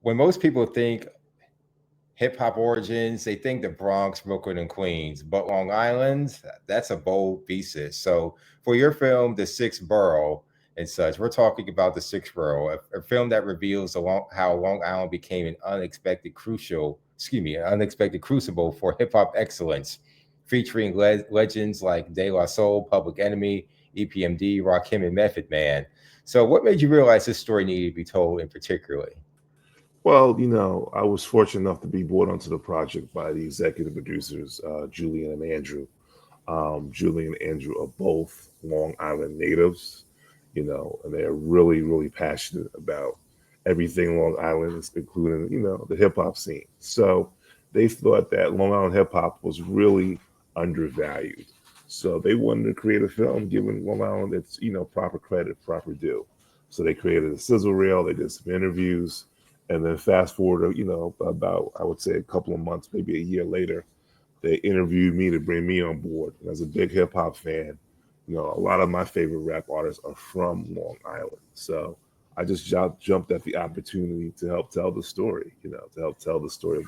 When most people think hip hop origins, they think the Bronx, Brooklyn, and Queens, but Long Island, that's a bold thesis. So for your film, The Sixth Borough and such, we're talking about The Sixth Borough, a film that reveals how Long Island became an an unexpected crucible for hip hop excellence, featuring legends like De La Soul, Public Enemy, EPMD, Rakim, and Method Man. So what made you realize this story needed to be told in particular? Well, I was fortunate enough to be brought onto the project by the executive producers, Julian and Andrew. Julian and Andrew are both Long Island natives, and they're really, really passionate about everything Long Island, including, the hip hop scene. So they thought that Long Island hip hop was really undervalued. So they wanted to create a film giving Long Island its, proper credit, proper due. So they created a sizzle reel, they did some interviews. And then fast forward, about, I would say a couple of months, maybe a year later, they interviewed me to bring me on board. And as a big hip hop fan, a lot of my favorite rap artists are from Long Island. So I just jumped at the opportunity to help tell the story, to help tell the story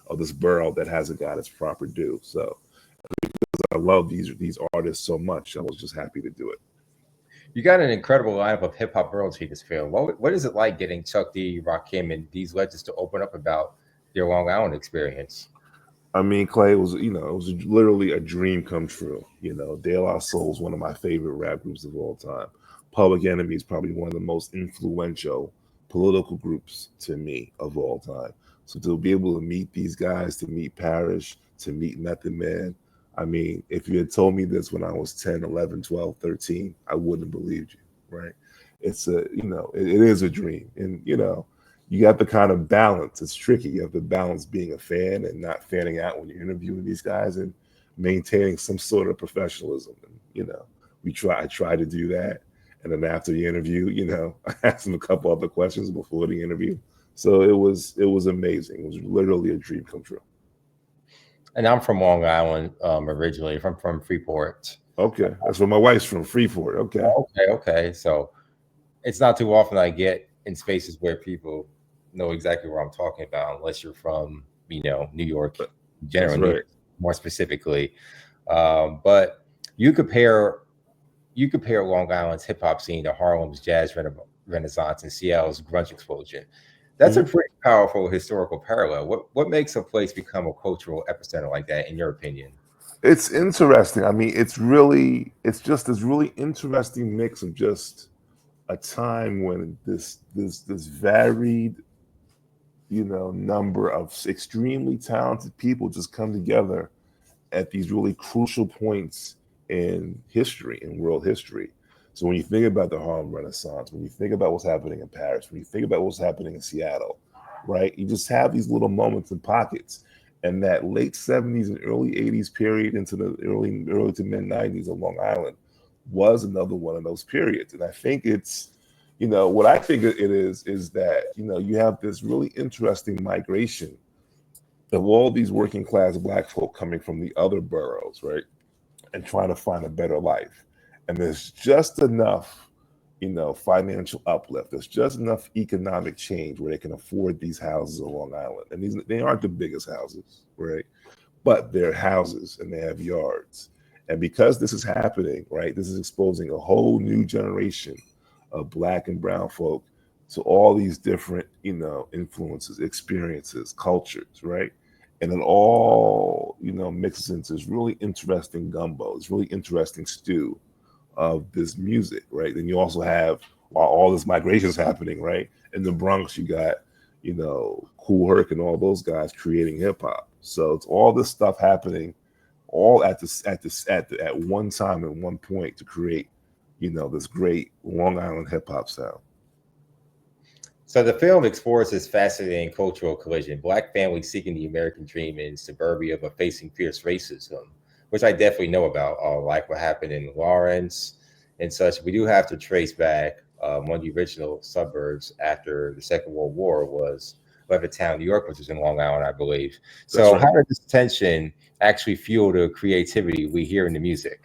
of this borough that hasn't got its proper due. So because I love these artists so much, I was just happy to do it. You got an incredible lineup of hip hop royalty in this film. What is it like getting Chuck D, Rakim, and these legends to open up about their Long Island experience? I mean, Clay, it was literally a dream come true. De La Soul is one of my favorite rap groups of all time. Public Enemy is probably one of the most influential political groups to me of all time. So to be able to meet these guys, to meet Parrish, to meet Method Man, I mean, if you had told me this when I was 10, 11, 12, 13, I wouldn't have believed you, right? It's it is a dream. And, you got the kind of balance. It's tricky. You have to balance being a fan and not fanning out when you're interviewing these guys and maintaining some sort of professionalism. And, I try to do that. And then after the interview, I asked them a couple other questions before the interview. So it was amazing. It was literally a dream come true. And I'm from Long Island originally, from Freeport. Okay, that's where my wife's from, Freeport. Okay. So it's not too often I get in spaces where people know exactly what I'm talking about, unless you're from, New York, generally, right. More specifically. But you compare Long Island's hip hop scene to Harlem's jazz renaissance and Seattle's grunge explosion. That's a pretty powerful historical parallel. What makes a place become a cultural epicenter like that, in your opinion? It's interesting. I mean, it's just this really interesting mix of just a time when this varied, number of extremely talented people just come together at these really crucial points in history, in world history. So when you think about the Harlem Renaissance, when you think about what's happening in Paris, when you think about what's happening in Seattle, right? You just have these little moments and pockets. And that late 70s and early 80s period into the early to mid 90s of Long Island was another one of those periods. And I think it's, what I think it is that, you have this really interesting migration of all these working class Black folk coming from the other boroughs, right? And trying to find a better life. And there's just enough, financial uplift. There's just enough economic change where they can afford these houses on Long Island. And they aren't the biggest houses, right? But they're houses and they have yards. And because this is happening, right, this is exposing a whole new generation of Black and brown folk to all these different, influences, experiences, cultures, right? And it all, mixes into this really interesting gumbo, this really interesting stew of this music, right? Then you also have all this migrations happening, right? In the Bronx, you got, Kool Herc and all those guys creating hip hop. So it's all this stuff happening, all at one time and one point to create, this great Long Island hip hop sound. So the film explores this fascinating cultural collision: Black families seeking the American dream in suburbia but facing fierce racism, which I definitely know about, like what happened in Lawrence and such. We do have to trace back one of the original suburbs after the Second World War was Levittown, New York, which is in Long Island, I believe. So how did this tension actually fuel the creativity we hear in the music?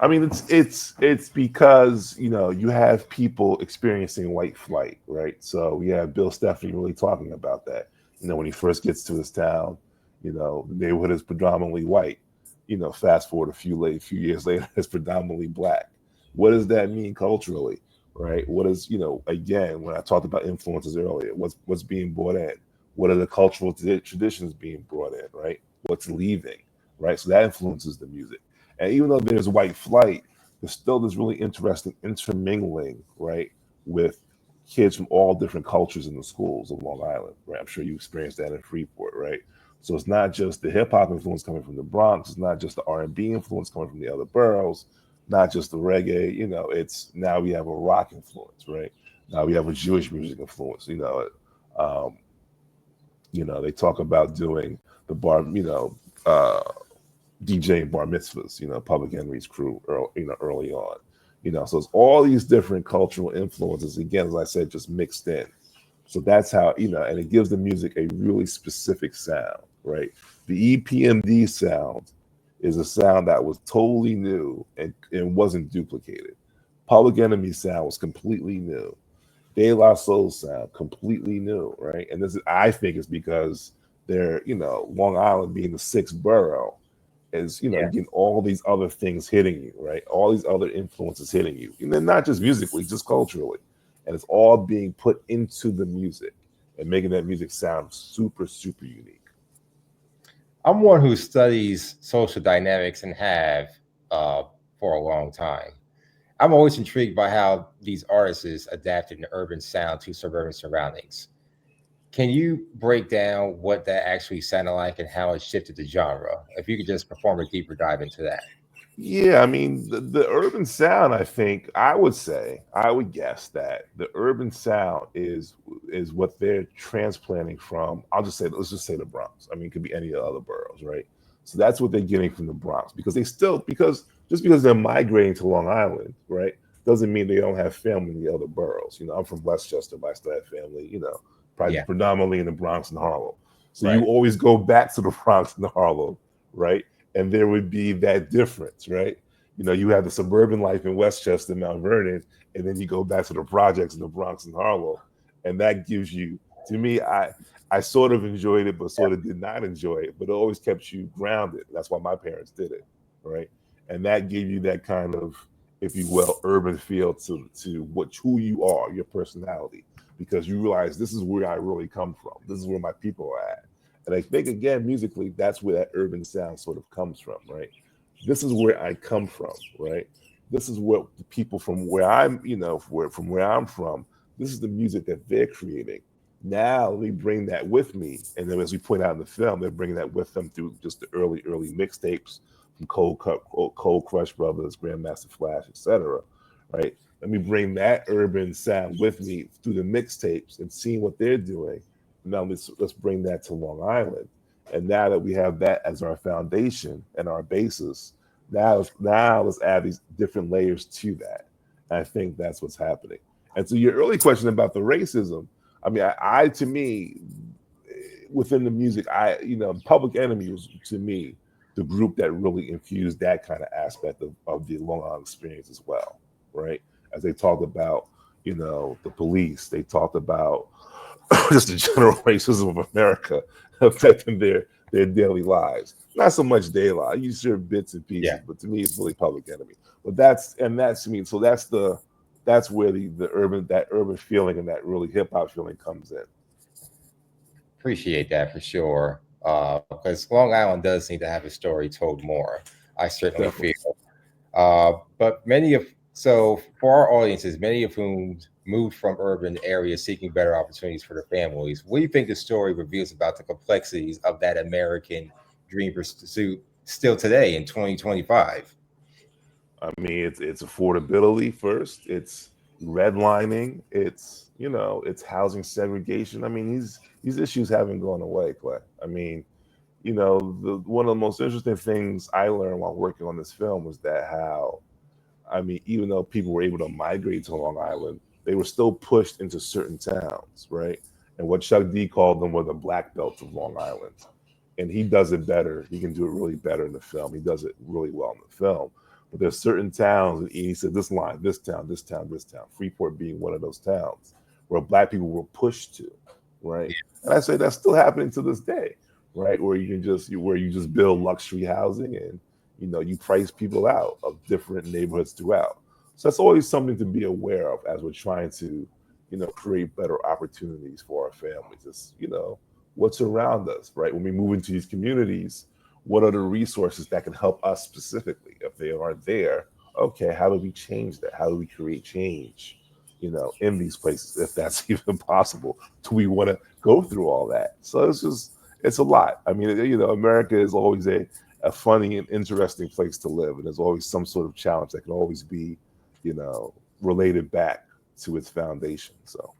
I mean, it's because you have people experiencing white flight, right? So we have Bill Stephanie really talking about that. When he first gets to his town, the neighborhood is predominantly white. Fast forward a few years later, it's predominantly black. What does that mean culturally, right? What is again, when I talked about influences earlier, what's being brought in? What are the cultural traditions being brought in, right? What's leaving, right? So that influences the music. And even though there's white flight, there's still this really interesting intermingling, right, with kids from all different cultures in the schools of Long Island, right? I'm sure you experienced that in Freeport, right? So it's not just the hip hop influence coming from the Bronx. It's not just the R&B influence coming from the other boroughs, not just the reggae. It's now we have a rock influence, right? Now we have a Jewish music influence. Um, they talk about doing the bar, DJing bar mitzvahs, Public Enemy's crew, early on, so it's all these different cultural influences. Again, as I said, just mixed in. So that's how, and it gives the music a really specific sound, right? The EPMD sound is a sound that was totally new and wasn't duplicated. Public Enemy sound was completely new. De La Soul sound completely new, right? And this is, I think, is because they're, Long Island being the sixth borough is, getting all these other things hitting you, right? All these other influences hitting you, and then not just musically, just culturally, and it's all being put into the music and making that music sound super, super unique. I'm one who studies social dynamics and have for a long time. I'm always intrigued by how these artists adapted an urban sound to suburban surroundings. Can you break down what that actually sounded like and how it shifted the genre? If you could just perform a deeper dive into that. Yeah, I mean, the urban sound, I think I would guess that the urban sound is what they're transplanting from. Let's just say the Bronx. I mean, it could be any of the other boroughs, right? So that's what they're getting from the Bronx, because just because they're migrating to Long Island, right, doesn't mean they don't have family in the other boroughs. I'm from Westchester, but I still have family, probably Yeah, predominantly in the Bronx and Harlem. So you right. always go back to the Bronx and Harlem, right? And there would be that difference, right? You have the suburban life in Westchester, Mount Vernon, and then you go back to the projects in the Bronx and Harlem, and that gives you, to me, I sort of enjoyed it, but sort of did not enjoy it, but it always kept you grounded. That's why my parents did it, right? And that gave you that kind of, if you will, urban feel to who you are, your personality, because you realize this is where I really come from. This is where my people are at. And I think, again, musically, that's where that urban sound sort of comes from, right? This is where I come from, right? This is what the people from where I'm, from where I'm from, this is the music that they're creating. Now let me bring that with me. And then, as we point out in the film, they're bringing that with them through just the early mixtapes from Cold Crush Brothers, Grandmaster Flash, etc. Right? Let me bring that urban sound with me through the mixtapes and seeing what they're doing. Now let's bring that to Long Island. And now that we have that as our foundation and our basis, now let's add these different layers to that. And I think that's what's happening. And so your early question about the racism, I mean, I to me, within the music, Public Enemy was, to me, the group that really infused that kind of aspect of the Long Island experience as well, right? As they talked about, the police, they talked about just the general racism of America affecting their daily lives. Not so much daily life. You hear bits and pieces, Yeah. but to me, it's really Public Enemy. But that's to me. So that's where the urban feeling and that really hip hop feeling comes in. Appreciate that for sure. Because Long Island does need to have a story told more. I certainly Definitely. feel. But so for our audiences, many of whom moved from urban areas seeking better opportunities for their families, what do you think the story reveals about the complexities of that American dream pursuit still today in 2025? I mean, it's affordability first. It's redlining. It's housing segregation. I mean, these issues haven't gone away, Clay. I mean, one of the most interesting things I learned while working on this film was that how, I mean, even though people were able to migrate to Long Island, they were still pushed into certain towns, right? And what Chuck D called them were the black belts of Long Island. And he does it better. He can do it really better in the film. He does it really well in the film. But there's certain towns, and he said this line, this town, this town, this town. Freeport being one of those towns where Black people were pushed to, right? And I say that's still happening to this day, right? Where you just build luxury housing and you price people out of different neighborhoods throughout. So that's always something to be aware of as we're trying to, create better opportunities for our families. It's, what's around us, right? When we move into these communities, what are the resources that can help us specifically? If they aren't there, okay, how do we change that? How do we create change, in these places, if that's even possible? Do we want to go through all that? So it's a lot. I mean, America is always a funny and interesting place to live. And there's always some sort of challenge that can always be, related back to its foundation. So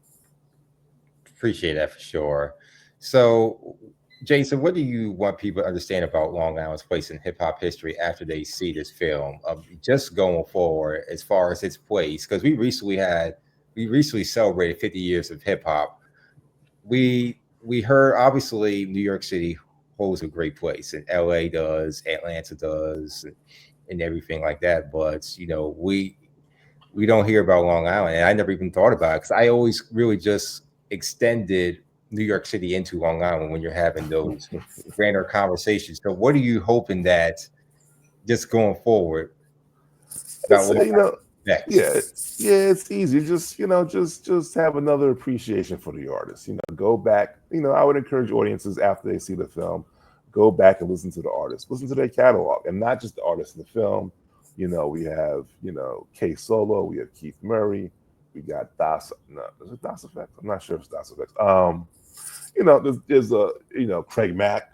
appreciate that for sure. So Jason, what do you want people to understand about Long Island's place in hip hop history after they see this film? Just going forward, as far as its place, because we recently celebrated 50 years of hip hop. We heard obviously New York City holds a great place, and LA does, Atlanta does, and everything like that. But we don't hear about Long Island, and I never even thought about it because I always really just extended New York City into Long Island when you're having those grander conversations. So what are you hoping that just going forward about it's easy. Just have another appreciation for the artist. Go back. I would encourage audiences after they see the film, go back and listen to the artist, listen to their catalog, and not just the artist in the film. We have K Solo, we have Keith Murray, we got is it Das Effect? I'm not sure if it's Das Effect. There's a Craig Mack,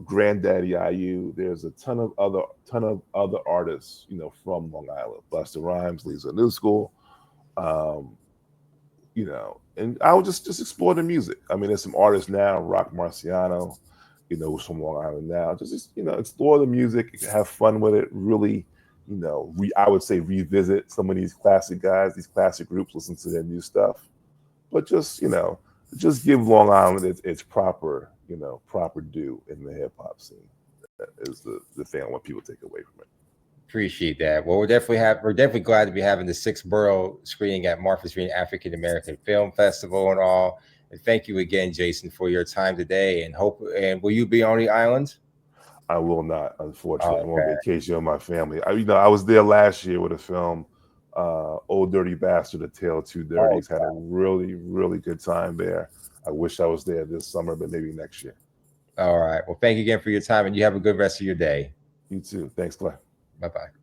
Granddaddy IU. There's a ton of other artists, from Long Island. Busta Rhymes, Lisa New School, and I would just explore the music. I mean, there's some artists now, Rock Marciano, who's from Long Island now. Just explore the music, have fun with it. Really, I would say revisit some of these classic guys, these classic groups, listen to their new stuff. But just give Long Island its proper due in the hip hop scene. That is the thing I want people to take away from it. Appreciate that. Well, we're definitely glad to be having the Sixth Borough screening at Martha's Vineyard African American Film Festival and all. And thank you again, Jason, for your time today. And will you be on the island? I will not, unfortunately. I'm on vacation with my family. I was there last year with a film, Old Dirty Bastard, A Tale of Two Dirties. Had a really, really good time there. I wish I was there this summer, but maybe next year. All right. Well, thank you again for your time, and you have a good rest of your day. You too. Thanks, Clay. Bye-bye.